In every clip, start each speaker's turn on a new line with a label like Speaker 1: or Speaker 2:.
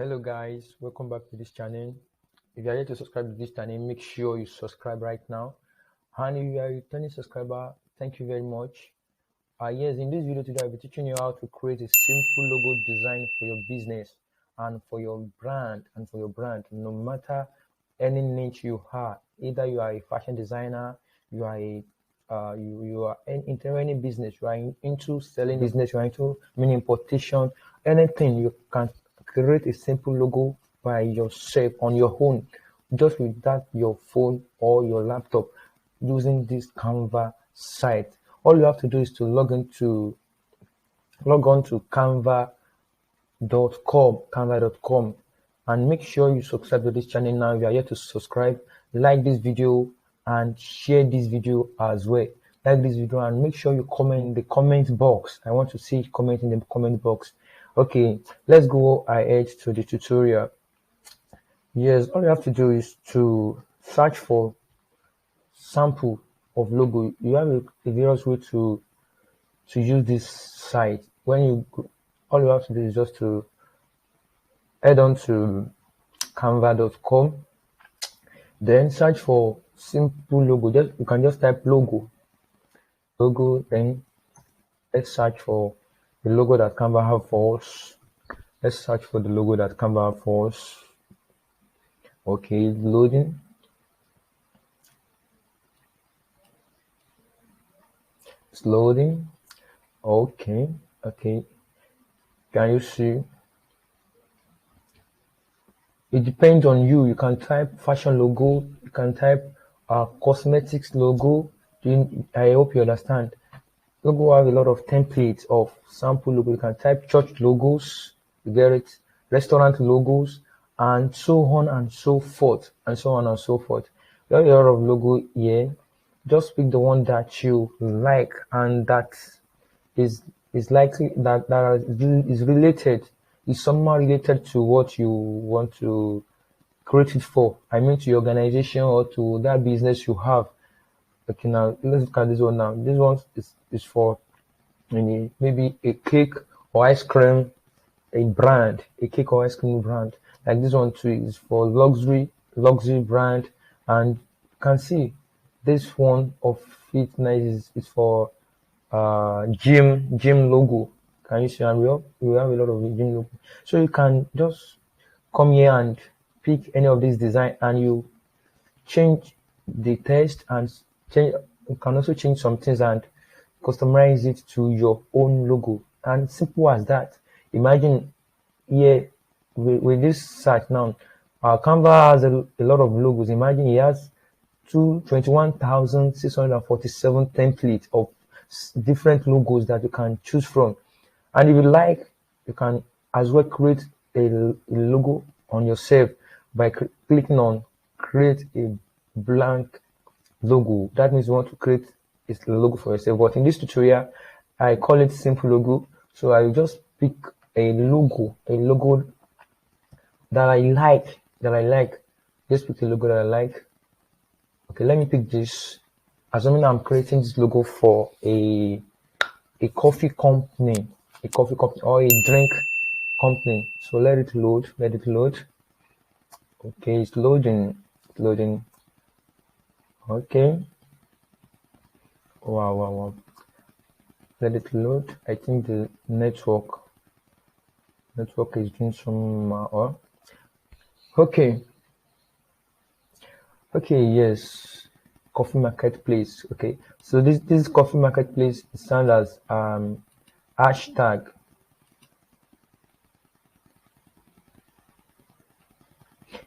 Speaker 1: Hello guys, welcome back to this channel. If you are yet to subscribe to this channel, make sure you subscribe right now. And if you are a returning subscriber, thank you very much. Yes, in this video today I'll be teaching you how to create a simple logo design for your business and for your brand no matter any niche you are. Either you are a fashion designer, you are a you are into any business, you are into selling business, you are into importation, anything, you can create a simple logo by yourself on your own, just with that your phone or your laptop, using this Canva site. All you have to do is to log on to canva.com, and make sure you subscribe to this channel now. If you are yet to subscribe, like this video and share this video as well. Like this video and make sure you comment in the comment box. I want to see comment in the comment box. Okay, let's go ahead to the tutorial. Yes, all you have to do is to search for sample of logo. You have a various way to use this site. All you have to do is just to head on to canva.com, then search for simple logo. You can just type logo, then let's search for the logo that Canva have for us. Let's search for the logo that Canva have for us. Okay, loading. It's loading. Okay. Can you see? It depends on you. You can type fashion logo. You can type cosmetics logo. I hope you understand. Logo have a lot of templates of sample logo. You can type church logos. You get it? Restaurant logos, and so on and so forth, and so on and so forth. You have a lot of logo here. Just pick the one that you like and that is likely that is related, is somehow related to what you want to create it for. I mean, to your organization or to that business you have. Okay, now let's look at this one now. This one is for maybe a cake or ice cream, a cake or ice cream brand. Like this one too is for luxury brand, and you can see this one of fitness is for gym logo. Can you see? And we have a lot of gym logo. So you can just come here and pick any of these design, and you change the text and you can also change some things and customize it to your own logo. And simple as that. Imagine here with this site now, Canva has a lot of logos. Imagine he has 21,647 templates of different logos that you can choose from. And if you like, you can as well create a logo on yourself by clicking on create a blank logo. That means you want to create a logo for yourself. But in this tutorial, I call it simple logo. So I will just pick a logo that I like. Just pick a logo that I like. Okay, let me pick this. Assuming I'm creating this logo for a coffee company, or a drink company. So let it load. Okay, it's loading. Okay. Wow. Let it load. I think the network is doing some okay, yes. Coffee marketplace. Okay, so this coffee marketplace stands as hashtag.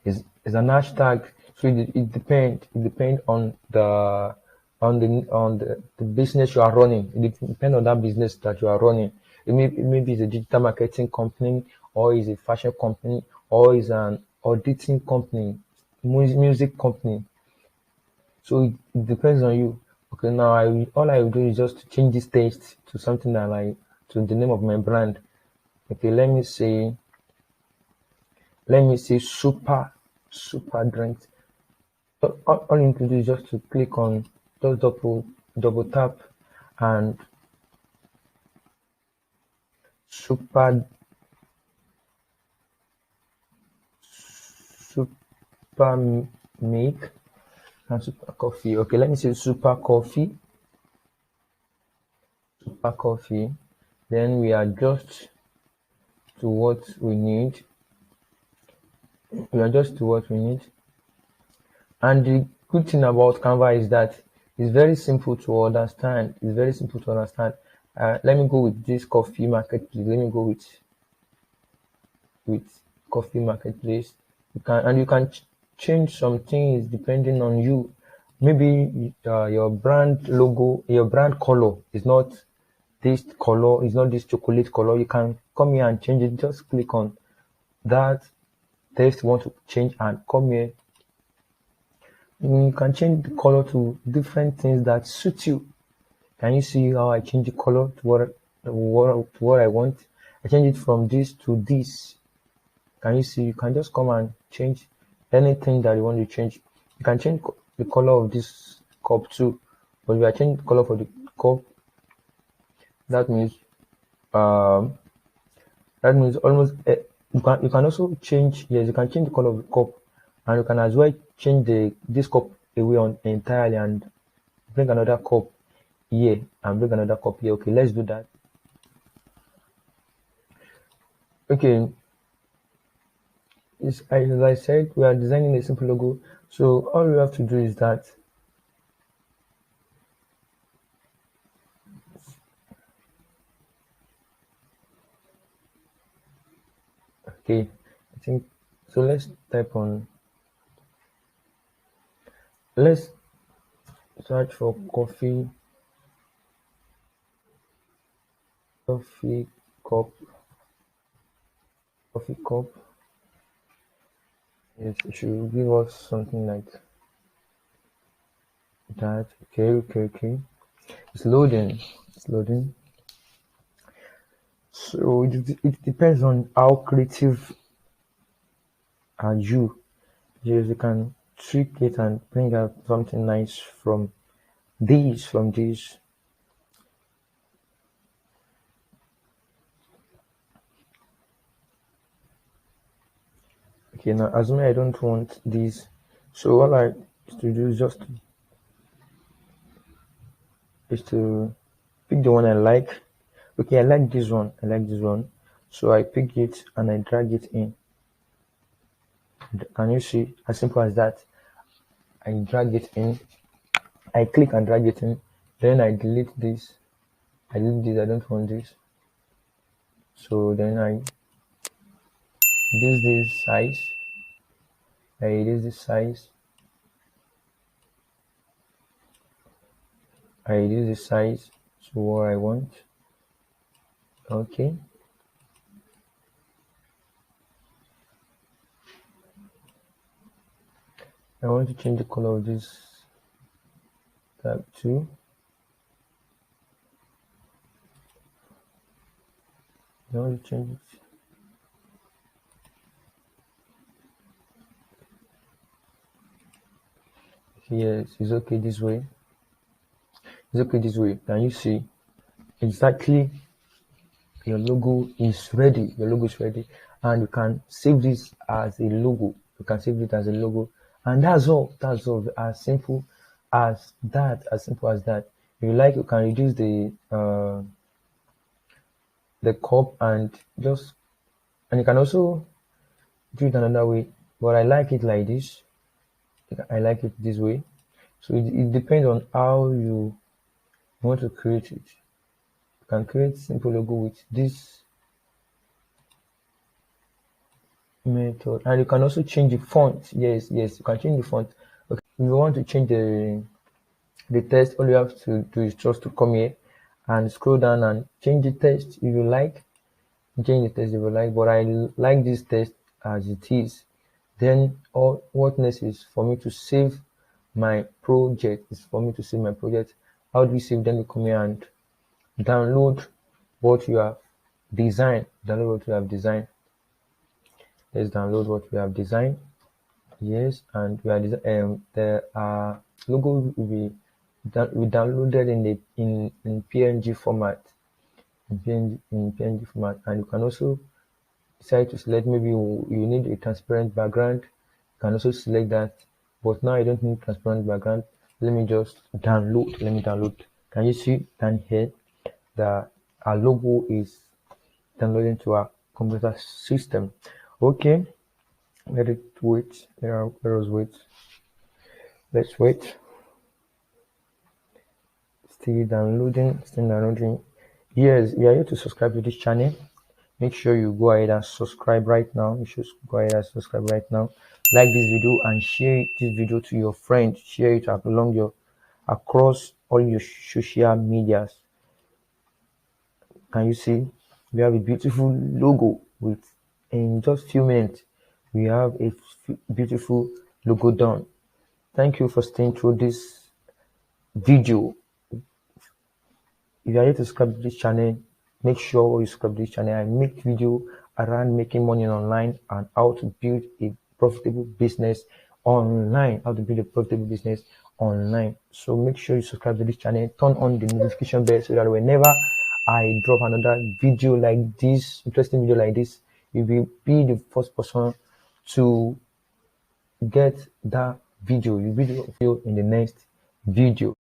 Speaker 1: Is an hashtag. So it depends on the business you are running. It depends on that business that you are running. Maybe it's a digital marketing company, or is a fashion company, or is an auditing company, music company. So it depends on you. Okay, now all I will do is just to change this text to something that to the name of my brand. Okay, let me say super drinks. So all you need to do is just to click on, just double tap, and super super milk and super coffee. Okay, let me say super coffee. Super coffee. Then we adjust to what we need. We adjust to what we need. And the good thing about Canva is that it's very simple to understand. It's very simple to understand. Let me go with this coffee marketplace. Let me go with coffee marketplace. You can change some things depending on you. Maybe your brand logo, your brand color is not this color, is not this chocolate color. You can come here and change it. Just click on that text you want to change and come here. You can change the color to different things that suit you. Can you see how I change the color to what I want? I change it from this to this. Can you see? You can just come and change anything that you want to change. You can change the color of this cup too. But if I change the color for the cup, that means almost you can also change. Yes, you can change the color of the cup, and you can as well change this cup away on entirely and bring another cup here and bring another cup here. Okay, let's do that. Okay, as I said, we are designing a simple logo. So all we have to do is that okay, I think so. Let's search for coffee cup. Coffee cup. Yes, it should give us something like that. Okay. It's loading. So it depends on how creative are you. Yes, you can tweak it and bring out something nice from these. Okay, now assuming I don't want these, so all I is to do is to pick the one I like. Okay, I like this one. So I pick it and I drag it in. Can you see? As simple as that. I drag it in. I click and drag it in. Then I delete this. I don't want this. So then I reduce this size. I reduce this size. I reduce the size to what I want. Okay. I want to change the color of this tab too. I want to change it. Yes, it's okay this way. Can you see exactly your logo is ready? And you can save this as a logo. And that's all. As simple as that. If you like, you can reduce the cup and you can also do it another way. But I like it like this. I like it this way. So it depends on how you want to create it. You can create simple logo with this method, and you can also change the font. Yes, you can change the font. Okay, if you want to change the text, all you have to do is just to come here and scroll down and change the text if you like. But I like this text as it is. Then what next is for me to save my project. How do we save? Then we come here and download what you have designed. Let's download what we have designed. Yes, and the logo will be downloaded in PNG format. And you can also decide to select, maybe you need a transparent background. can also select that, but now I don't need transparent background. Let me just download. Let me download. Can you see down here that our logo is downloading to our computer system? Okay, let it wait. Let us wait. Let's wait. Still downloading. Still downloading. Yes, you are here to subscribe to this channel. Make sure you go ahead and subscribe right now. You should go ahead and subscribe right now. Like this video and share this video to your friends. Share it across all your social medias. Can you see? We have a beautiful logo with, in just few minutes, we have a beautiful logo done. Thank you for staying through this video. If you are here to subscribe to this channel, make sure you subscribe to this channel. I make video around making money online and how to build a profitable business online. So make sure you subscribe to this channel. Turn on the notification bell so that whenever I drop another video like this, interesting video like this, you will be the first person to get that video. You will be in the next video.